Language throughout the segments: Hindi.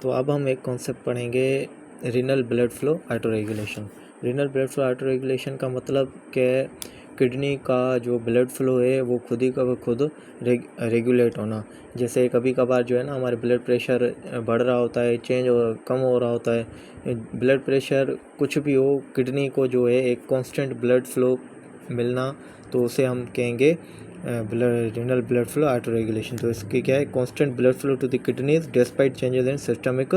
तो अब हम एक कॉन्सेप्ट पढ़ेंगे, renal blood flow auto regulation. Renal blood flow auto regulation का मतलब कि किडनी का जो ब्लड फ्लो है वो खुद ही का खुद रेगुलेट होना। जैसे कभी कभार जो है ना हमारे ब्लड प्रेशर बढ़ रहा होता है, चेंज कम हो रहा होता है, ब्लड प्रेशर कुछ भी हो, किडनी को जो है एक कांस्टेंट ब्लड फ्लो मिलना, तो उसे हम कहेंगे renal blood flow auto regulation. तो इसकी क्या है, constant blood flow to the kidneys despite changes in systemic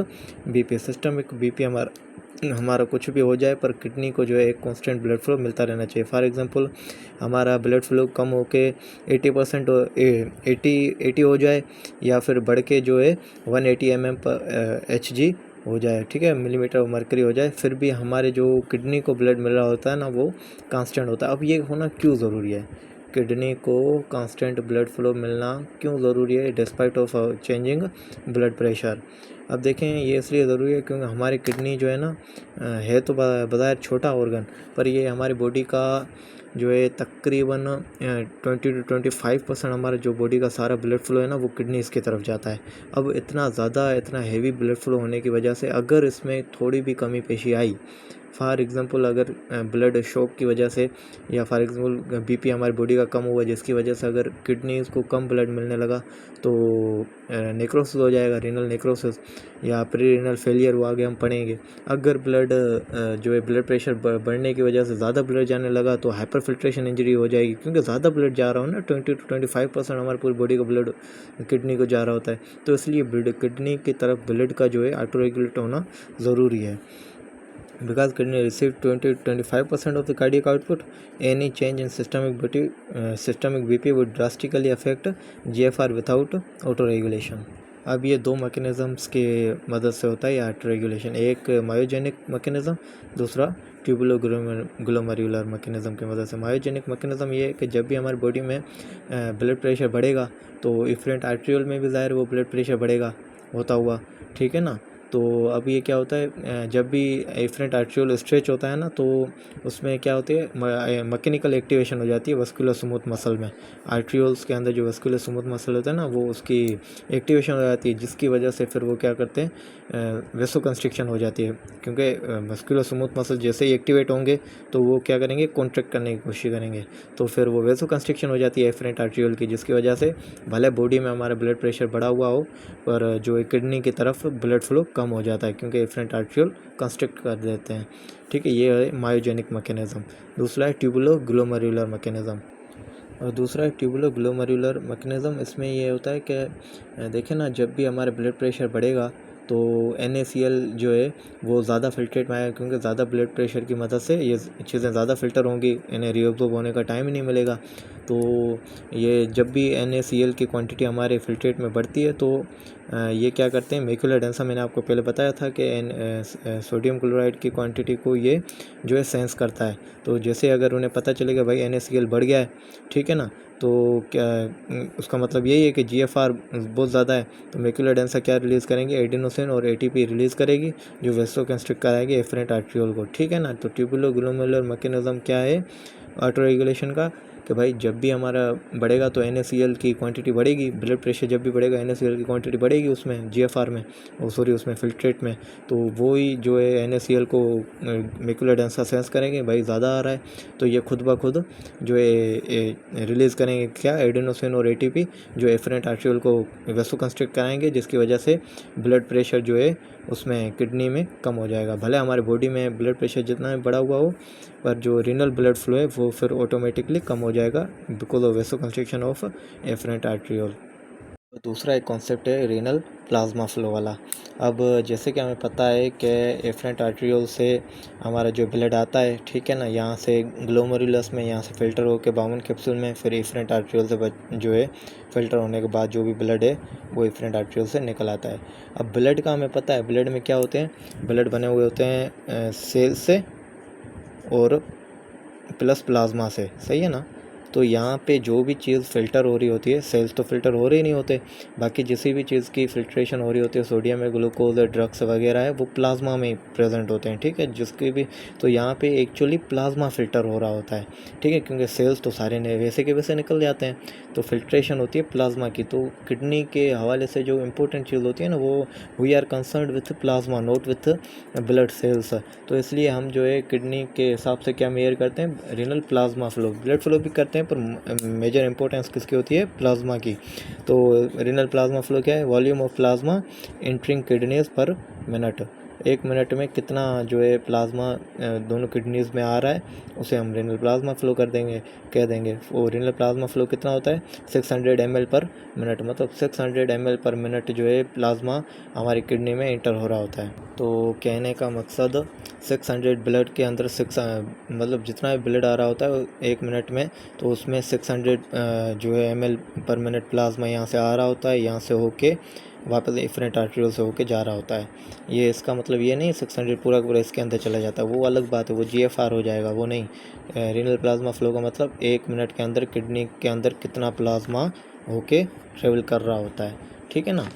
BP. Systemic BP हमारा कुछ भी हो जाए पर किडनी को जो है एक कांस्टेंट ब्लड फ्लो मिलता रहना चाहिए। फॉर एग्जांपल हमारा ब्लड फ्लो कम होके 80% 80 हो जाए, या फिर बढ़ के जो है 180 mmHg हो जाए, ठीक है, मिलीमीटर मरकरी हो जाए, फिर भी हमारे जो किडनी को ब्लड मिल रहा होता है ना वो कांस्टेंट होता है। अब ये होना क्यों ज़रूरी है, किडनी को कांस्टेंट ब्लड फ्लो मिलना क्यों ज़रूरी है despite of changing blood pressure? अब देखें, ये इसलिए ज़रूरी है क्योंकि हमारी किडनी जो है ना है तो बज़ाहिर छोटा ऑर्गन, पर ये हमारी बॉडी का जो है तकरीबन 20 to 25% हमारा जो बॉडी का सारा ब्लड फ्लो है ना वो किडनीज़ की तरफ जाता है। अब इतना ज़्यादा, इतना हेवी ब्लड फ्लो होने की वजह से अगर इसमें थोड़ी भी कमी पेशी आई, फॉर एग्ज़ाम्पल अगर ब्लड शॉक की वजह से, या फॉर एग्ज़ाम्पल बीपी हमारी बॉडी का कम हुआ जिसकी वजह से अगर किडनीज़ को कम ब्लड मिलने लगा तो नेक्रोसिस हो जाएगा, रीनल नेक्रोसिस या प्री रीनल फेलियर, वो आगे हम पढ़ेंगे। अगर ब्लड जो है ब्लड प्रेशर बढ़ने की वजह से ज़्यादा ब्लड जाने लगा तो हाइपर फिल्ट्रेशन इंजरी हो जाएगी, क्योंकि ज़्यादा ब्लड जा रहा हो ना, 20 to 25% हमारी पूरी बॉडी का ब्लड किडनी को जा रहा होता है, तो इसलिए किडनी की तरफ ब्लड का जो है ऑटो रेगुलेट होना ज़रूरी है। Because kidney receive 20 to 25% of the cardiac output, any change in systemic BP would drastically affect GFR without auto regulation. अब ये दो मैकेनिज़म्स के मदद से होता है ये ऑटो रेगुलेशन, एक मायोजेनिक मैकेनिज़्म, दूसरा ट्यूबुलो ग्लोमेरुलर मैकेनिज़्म की मदद से। मायोजेनिक मैकेनिज़्म ये है कि जब भी हमारी बॉडी में ब्लड प्रेशर बढ़ेगा तो इफरेंट आर्ट्रियोल में भी ज़ाहिर वो ब्लड प्रेशर बढ़ेगा होता हुआ, ठीक है ना। तो अब ये क्या होता है, जब भी एफरेंट आर्ट्रियोल स्ट्रेच होता है ना तो उसमें क्या होती है, मैकेनिकल एक्टिवेशन हो जाती है वस्कुलर स्मूथ मसल में। आर्ट्रियोल्स के अंदर जो वस्कुलर स्मूथ मसल होता है ना वो उसकी एक्टिवेशन हो जाती है, जिसकी वजह से फिर वो क्या करते हैं, वेसो कंस्ट्रिक्शन हो जाती है, क्योंकि वस्कुलर स्मूथ मसल जैसे ही एक्टिवेट होंगे तो वो क्या करेंगे, कॉन्ट्रैक्ट करने की कोशिश करेंगे, तो फिर वो वेसो कंस्ट्रिक्शन हो जाती है एफरेंट आर्ट्रियोल की, जिसकी वजह से भले बॉडी में हमारा ब्लड प्रेशर बढ़ा हुआ हो पर जो किडनी की तरफ ब्लड फ्लो कम हो जाता है, क्योंकि एफरेंट आर्ट्रियोल कंस्ट्रक्ट कर देते हैं, ठीक है। ये है मायोजेनिक मैकेनिज़्म। दूसरा है ट्यूबुलो ग्लोमेरुलर मैकेनिज़्म, और दूसरा है ट्यूबुलो ग्लोमेरुलर मैकेनिज़्म। इसमें ये होता है कि देखें ना, जब भी हमारा ब्लड प्रेशर बढ़ेगा तो NaCl जो है वो ज़्यादा फिल्ट्रेट में आएगा, क्योंकि ज़्यादा ब्लड प्रेशर की मदद से ये चीज़ें ज़्यादा फिल्टर होंगी, इन्हें रीअब्जॉर्ब होने का टाइम ही नहीं मिलेगा। तो ये जब भी NaCl की क्वांटिटी हमारे फिल्ट्रेट में बढ़ती है तो ये क्या करते हैं, मैक्यूलर एडेमा, मैंने आपको पहले बताया था कि सोडियम क्लोराइड की क्वांटिटी को ये जो है सेंस करता है। तो जैसे अगर उन्हें पता चलेगा भाई NaCl बढ़ गया है, ठीक है ना, तो क्या उसका मतलब यही है कि GFR बहुत ज़्यादा है, तो मैक्यूलर एडेमा क्या रिलीज़ करेंगे, एडिनोसिन और ATP रिलीज़ करेगी, जो वेसो कंस्ट्रिक्ट कराएगी एफरेंट आर्ट्रियोल को, ठीक है ना। तो ट्यूबुलो ग्लोमेरुलर मैकेनिज़्म क्या है ऑटो रेगुलेशन का, कि भाई जब भी हमारा बढ़ेगा तो NaCl की क्वांटिटी बढ़ेगी, ब्लड प्रेशर जब भी बढ़ेगा NaCl की क्वांटिटी बढ़ेगी उसमें GFR में, उसमें फिल्ट्रेट में, तो वो ही जो है NaCl को मैक्यूलर एडेमा सेंस करेंगे, भाई ज़्यादा आ रहा है, तो ये खुद ब खुद जो है रिलीज़ करेंगे क्या, एडिनोसिन और ATP, जो एफरेंट आर्ट्रियोल को वेसो कंस्ट्रिक्ट कराएंगे, जिसकी वजह से ब्लड प्रेशर जो है उसमें किडनी में कम हो जाएगा। भले हमारी बॉडी में ब्लड प्रेशर जितना बढ़ा हुआ हो पर जो रीनल ब्लड फ्लो है वो फिर ऑटोमेटिकली कम हो जाएगा because of vasoconstriction of afferent arteriole. दूसरा एक कॉन्सेप्ट है रीनल प्लाज्मा फ्लो वाला। अब जैसे कि हमें पता है कि एफरेंट आर्ट्रियोल से हमारा जो ब्लड आता है, ठीक है ना, यहाँ से ग्लोमेरुलस में, यहाँ से फ़िल्टर होकर बाउमन कैप्सूल में, फिर एफरेंट आर्ट्रियोल से जो है फ़िल्टर होने के बाद जो भी ब्लड है वो एफरेंट आर्ट्रियोल से निकल आता है। अब ब्लड का हमें पता है, ब्लड में क्या होते हैं, ब्लड बने हुए होते हैं सेल से और प्लस प्लाज्मा से, सही है ना। तो यहाँ पे जो भी चीज़ फ़िल्टर हो रही होती है, सेल्स तो फ़िल्टर हो रहे नहीं होते, बाकी जिस भी चीज़ की फ़िल्ट्रेशन हो रही होती है, सोडियम है, ग्लूकोज है, ड्रग्स वगैरह है, वो प्लाज्मा में प्रेजेंट होते हैं, ठीक है, जिसकी भी। तो यहाँ पे एक्चुअली प्लाज्मा फ़िल्टर हो रहा होता है, ठीक है, क्योंकि सेल्स तो सारे वैसे के वैसे निकल जाते हैं, तो फिल्ट्रेशन होती है प्लाज्मा की। तो किडनी के हवाले से जो इम्पोर्टेंट चीज़ होती है ना, वो we are concerned with plasma, not with blood cells. तो इसलिए हम जो है किडनी के हिसाब से क्या मेजर करते हैं, renal plasma flow. Blood flow भी करते हैं, पर मेजर इंपॉर्टेंस किसकी होती है, प्लाज्मा की। तो रीनल प्लाज्मा फ्लो क्या है, volume of plasma entering kidneys पर मिनट। 1 मिनट में कितना जो है प्लाज्मा दोनों किडनीज़ में आ रहा है, उसे हम रीनल प्लाज्मा फ़्लो कह देंगे। वो रीनल प्लाज्मा फ़्लो कितना होता है, 600 ml पर मिनट, मतलब 600 ml पर मिनट जो है प्लाज्मा हमारी किडनी में इंटर हो रहा होता है। तो कहने का मकसद 600 ब्लड के अंदर मतलब जितना भी ब्लड आ रहा होता है 1 मिनट में, तो उसमें 600 जो है ml पर मिनट प्लाज्मा यहाँ से आ रहा होता है, यहाँ से होके वापस इफरेंट आर्टरियोल से होके जा रहा होता है। ये इसका मतलब ये नहीं 600 पूरा पूरा इसके अंदर चला जाता है, वो अलग बात है, वो GFR हो जाएगा, वो नहीं। रीनल प्लाज्मा फ्लो का मतलब 1 मिनट के अंदर किडनी के अंदर कितना प्लाज्मा होके ट्रेवल कर रहा होता है, ठीक है ना।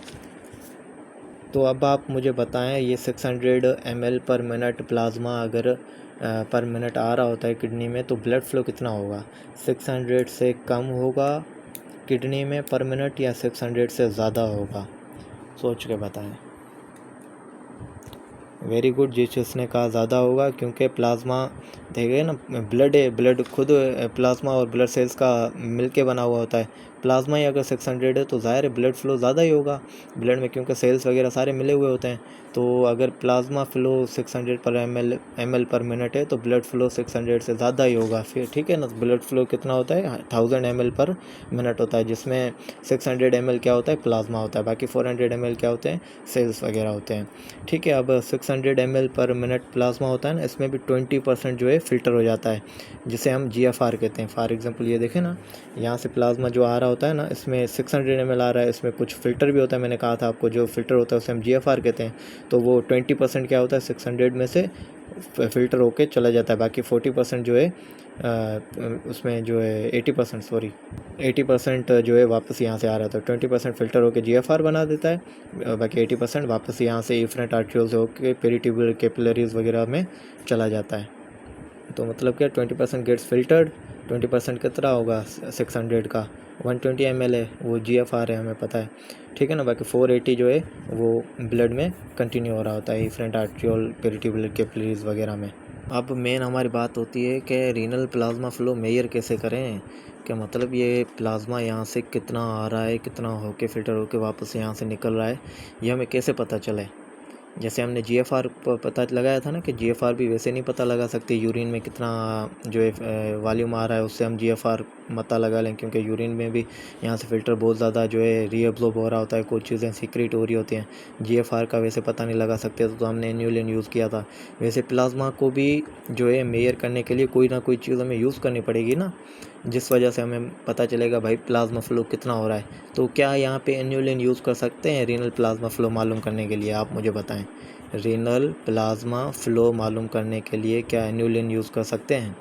तो अब आप मुझे बताएं, ये 600 ml पर मिनट प्लाज्मा अगर पर मिनट आ रहा होता है किडनी में, तो ब्लड फ्लो कितना होगा, 600 से कम होगा किडनी में पर मिनट, या 600 से ज़्यादा होगा, सोच के बताएं। वेरी गुड, जिसने कहा ज़्यादा होगा, क्योंकि प्लाज्मा देखे ना, ब्लड है, ब्लड खुद प्लाज्मा और ब्लड सेल्स का मिलके बना हुआ होता है। प्लाज्मा ही अगर 600 है तो ज़ाहिर है ब्लड फ्लो ज़्यादा ही होगा ब्लड में, क्योंकि सेल्स वगैरह सारे मिले हुए होते हैं। तो अगर प्लाज्मा फ्लो 600 पर ml पर मिनट है, तो ब्लड फ्लो 600 से ज़्यादा ही होगा फिर, ठीक है ना। ब्लड फ्लो कितना होता है, 1000 ml पर मिनट होता है, जिसमें 600 ml क्या होता है, प्लाज्मा होता है, बाकी 400 ml क्या होते हैं, सेल्स वगैरह होते हैं, ठीक है। अब 600 ml पर मिनट प्लाज्मा होता है ना, इसमें भी 20% जो है फ़िल्टर हो जाता है, जिसे हम GFR कहते हैं। फॉर एग्जांपल ये देखें ना, यहाँ से प्लाज्मा जो आ रहा होता है ना, इसमें 600 ml आ रहा है, इसमें कुछ फ़िल्टर भी होता है, मैंने कहा था आपको, जो फ़िल्टर होता है उसे हम GFR कहते हैं। तो वो 20% क्या होता है, 600 में से फ़िल्टर होके चला जाता है, बाकी 40% जो है उसमें जो है 80% जो है वापस यहाँ से आ रहा था। 20% फ़िल्टर होकर GFR बना देता है, बाकी 80% वापस यहाँ से इफरेंट आर्टरियोल से होकर पेरिट्यूबुलर कैपिलरीज वगैरह में चला जाता है। तो मतलब क्या, 20% गेट्स फिल्टर्ड, 20% कितना होगा 600 का, 120 ml है, वो GFR है, हमें पता है, ठीक है ना। बाकी 480 जो है वो ब्लड में कंटिन्यू हो रहा होता है, इफरेंट आर्टरियोल पेरिट्यूबुलर कैपिलरीज वगैरह में। अब मेन हमारी बात होती है कि रीनल प्लाज्मा फ़्लो मेजर कैसे करें, क्या मतलब ये प्लाज्मा यहाँ से कितना आ रहा है, कितना होके फ़िल्टर होके वापस यहाँ से निकल रहा है, ये हमें कैसे पता चले। जैसे हमने GFR पता लगाया था ना, कि GFR भी वैसे नहीं पता लगा सकते, यूरिन में कितना जो है वॉल्यूम आ रहा है उससे हम GFR पता लगा लें, क्योंकि यूरिन में भी यहाँ से फ़िल्टर बहुत ज़्यादा जो है रीअब्जॉर्ब हो रहा होता है, कुछ चीज़ें सीक्रेट हो रही होती हैं। GFR का वैसे पता नहीं लगा सकते, तो हमने इन्यूलिन यूज़ किया था। वैसे प्लाज्मा को भी जो है मेजर करने के लिए कोई ना कोई चीज़ हमें यूज़ करनी पड़ेगी ना, जिस वजह से हमें पता चलेगा भाई प्लाज्मा फ़्लो कितना हो रहा है। तो क्या यहाँ पे इन्यूलिन यूज़ कर सकते हैं रीनल प्लाज्मा फ़्लो मालूम करने के लिए, आप मुझे बताएं। रीनल प्लाज्मा फ़्लो मालूम करने के लिए क्या इन्यूलिन यूज़ कर सकते हैं।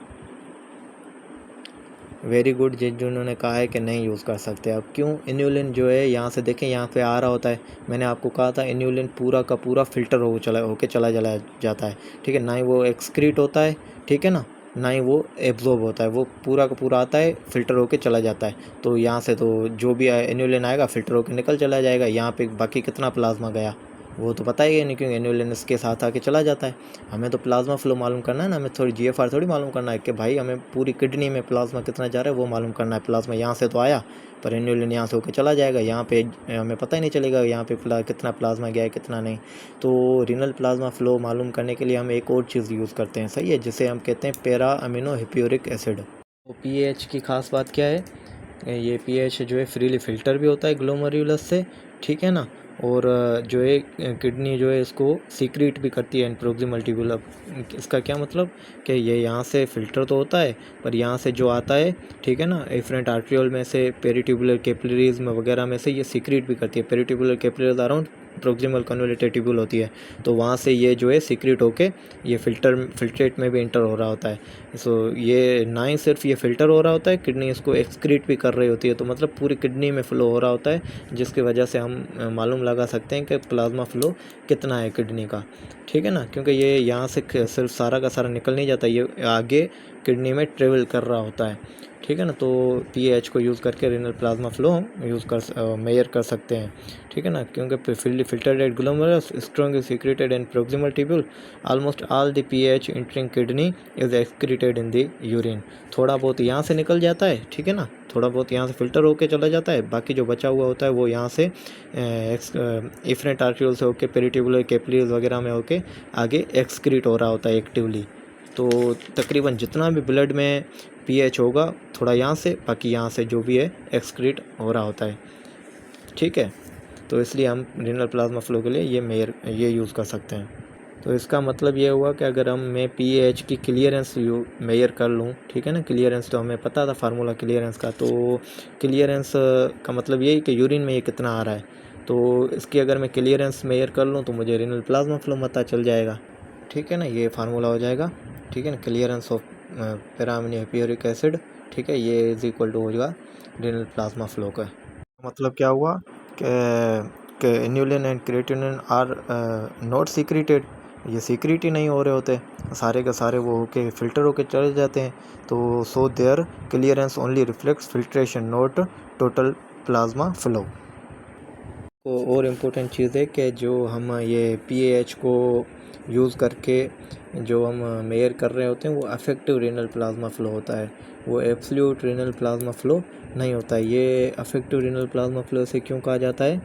वेरी गुड, जिन्होंने कहा है कि नहीं यूज़ कर सकते। अब क्यों, इन्यूलिन जो है यहाँ से देखें, यहाँ पे आ रहा होता है, मैंने आपको कहा था इन्यूलिन पूरा का पूरा फ़िल्टर होके चला जाता है, ठीक है, ना ही वो एक्सक्रीट होता है, ठीक है ना, ना ही वो एब्जॉर्ब होता है, वो पूरा का पूरा आता है, फ़िल्टर होके चला जाता है। तो यहाँ से तो जो भी इन्यूलिन आएगा फ़िल्टर होके निकल चला जाएगा, यहाँ पे बाकी कितना प्लाज्मा गया वो तो पता ही नहीं, क्योंकि इन्यूलिन इसके साथ आके चला जाता है। हमें तो प्लाज्मा फ़्लो मालूम करना है ना, हमें थोड़ी GFR थोड़ी मालूम करना है कि भाई हमें पूरी किडनी में प्लाज्मा कितना जा रहा है वो मालूम करना है। प्लाज्मा यहाँ से तो आया, पर इन्यूलिन यहाँ से होकर चला जाएगा, यहाँ पे हमें पता ही नहीं चलेगा यहाँ पे कितना प्लाज्मा गया है कितना नहीं। तो रीनल प्लाज्मा फ़्लो मालूम करने के लिए हम एक और चीज़ यूज़ करते हैं, सही है, जिसे हम कहते हैं पैरा अमीनो हिप्यूरिक एसिड। तो pH की ख़ास बात क्या है, ये pH जो है फ्रीली फ़िल्टर भी होता है ग्लोमेरुलस से, ठीक है ना, और जो है किडनी जो है इसको सीक्रेट भी करती है प्रोक्सिमल ट्यूब्यूल। अब इसका क्या मतलब कि ये यहाँ से फ़िल्टर तो होता है, पर यहाँ से जो आता है, ठीक है ना, एफरेंट आर्ट्रियोल में से पेरिट्यूबुलर कैपिलरीज में वगैरह में से ये सीक्रेट भी करती है। Peritubular capillaries around proximal convoluted tubule होती है, तो वहाँ से ये जो है सीक्रेट होके ये फिल्ट्रेट में भी इंटर हो रहा होता है। सो ये ना ही सिर्फ ये फ़िल्टर हो रहा होता है, किडनी इसको एक्सक्रीट भी कर रही होती है, तो मतलब पूरी किडनी में फ़्लो हो रहा होता है, जिसकी वजह से हम मालूम लगा सकते हैं कि प्लाज्मा फ़्लो कितना है किडनी का, ठीक है ना। क्योंकि ये यहाँ से सिर्फ सारा का सारा निकल नहीं जाता, ये आगे किडनी में ट्रेवल कर रहा होता है, ठीक है ना। तो पीएच को यूज़ करके रीनल प्लाज्मा फ़्लो हम मेजर कर सकते हैं, ठीक है ना। क्योंकि filtered at glomerulus strongly secreted in proximal tubule, almost all the pH entering kidney is excreted in the urine। थोड़ा बहुत यहाँ से निकल जाता है, ठीक है ना, थोड़ा बहुत यहाँ से फ़िल्टर होके चला जाता है, बाकी जो बचा हुआ होता है वो यहाँ से इफरेंट आर्ट्रियोल से होके पेरिट्यूबुलर कैपिलरीज वगैरह में होके आगे एक्सक्रीट हो रहा होता है एक्टिवली। तो तकरीबन जितना भी ब्लड में पीएच होगा थोड़ा यहाँ से, बाकी यहाँ से जो भी है एक्सक्रीट हो रहा होता है, ठीक है। तो इसलिए हम रीनल प्लाज्मा फ़्लो के लिए ये यूज़ कर सकते हैं। तो इसका मतलब ये हुआ कि अगर मैं पीएच की क्लियरेंस मेजर कर लूँ, ठीक है ना, क्लियरेंस तो हमें पता था फार्मूला क्लियरेंस का, तो क्लियरेंस का मतलब यही कि यूरिन में ये कितना आ रहा है, तो इसकी अगर मैं क्लियरेंस मेजर कर लूँ तो मुझे रीनल प्लाज्मा फ़्लो पता चल जाएगा, ठीक है ना। ये फार्मूला हो जाएगा, ठीक है ना, क्लियरेंस ऑफ पैराअमीनो एसिड, ठीक है, ये इज इक्वल टू हो जाएगा रीनल प्लाज्मा फ़्लो का। मतलब क्या हुआ कि inulin and creatinine are not secreted, ये सीक्रेट ही नहीं हो रहे होते, सारे के सारे वो होके फ़िल्टर होके चले जाते हैं, तो so their clearance only reflects filtration not total plasma flow. तो और इम्पोर्टेंट चीज़ है कि जो हम ये पीएच को यूज़ करके जो हम मेजर कर रहे होते हैं वो अफेक्टिव रीनल प्लाज्मा फ़्लो होता है, वो एब्सोल्यूट रीनल प्लाज्मा फ़्लो नहीं होता है। ये अफेक्टिव रीनल प्लाज्मा फ़्लो से क्यों कहा जाता है,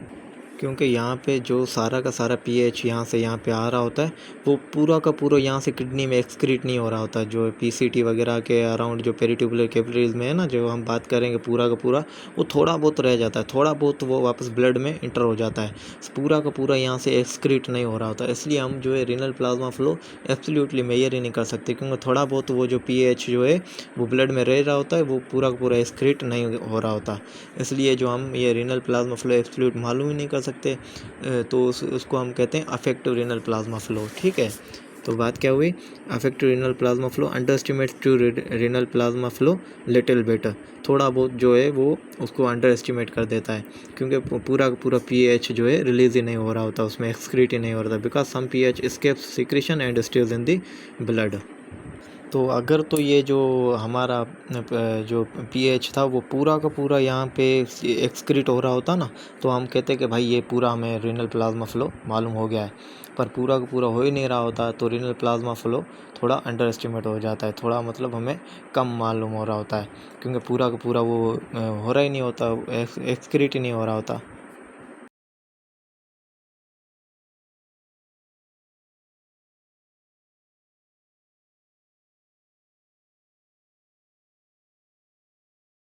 क्योंकि यहाँ पे जो सारा का सारा पीएच यहाँ से यहाँ पे आ रहा होता है वो पूरा का पूरा यहाँ से किडनी में एक्सक्रीट नहीं हो रहा होता, जो पीसीटी वगैरह के अराउंड जो पेरिट्यूबुलर कैपिलरीज में है ना, जो हम बात करेंगे पूरा का पूरा वो थोड़ा बहुत रह जाता है, थोड़ा बहुत वो वापस ब्लड में इंटर हो जाता है, पूरा का पूरा यहाँ से एक्सक्रीट नहीं हो रहा होता। इसलिए हम जो है renal plasma flow absolutely major ही नहीं कर सकते, क्योंकि थोड़ा बहुत वो जो पीएच जो है वो ब्लड में रह रहा होता है, वो पूरा का पूरा एक्सक्रीट नहीं हो रहा होता। इसलिए जो हम ये रीनल प्लाज्मा फ़्लो एब्सोल्यूट मालूम ही नहीं कर सकते, तो उसको हम कहते हैं अफेक्टिव रीनल प्लाज्मा फ़्लो, ठीक है। तो बात क्या हुई, effective renal plasma flow underestimate to renal plasma flow little better, थोड़ा बहुत जो है वो उसको अंडर एस्टिमेट कर देता है, क्योंकि पूरा का पूरा पीएच जो है रिलीज़ ही नहीं हो रहा होता, उसमें एक्सक्रीट ही नहीं हो रहा था, because some PH escapes secretion and stays in the blood. तो अगर तो ये जो हमारा जो पीएच था वो पूरा का पूरा यहाँ पे एक्सक्रीट हो रहा होता ना, तो हम कहते कि भाई ये पूरा हमें रीनल प्लाज्मा फ़्लो मालूम हो गया है, पर पूरा का पूरा हो ही नहीं रहा होता, तो रीनल प्लाज्मा फ़्लो थोड़ा अंडर एस्टिमेट हो जाता है, थोड़ा मतलब हमें कम मालूम हो रहा होता है, क्योंकि पूरा का पूरा वो हो रहा ही नहीं होता, एक्सक्रीट ही नहीं हो रहा होता।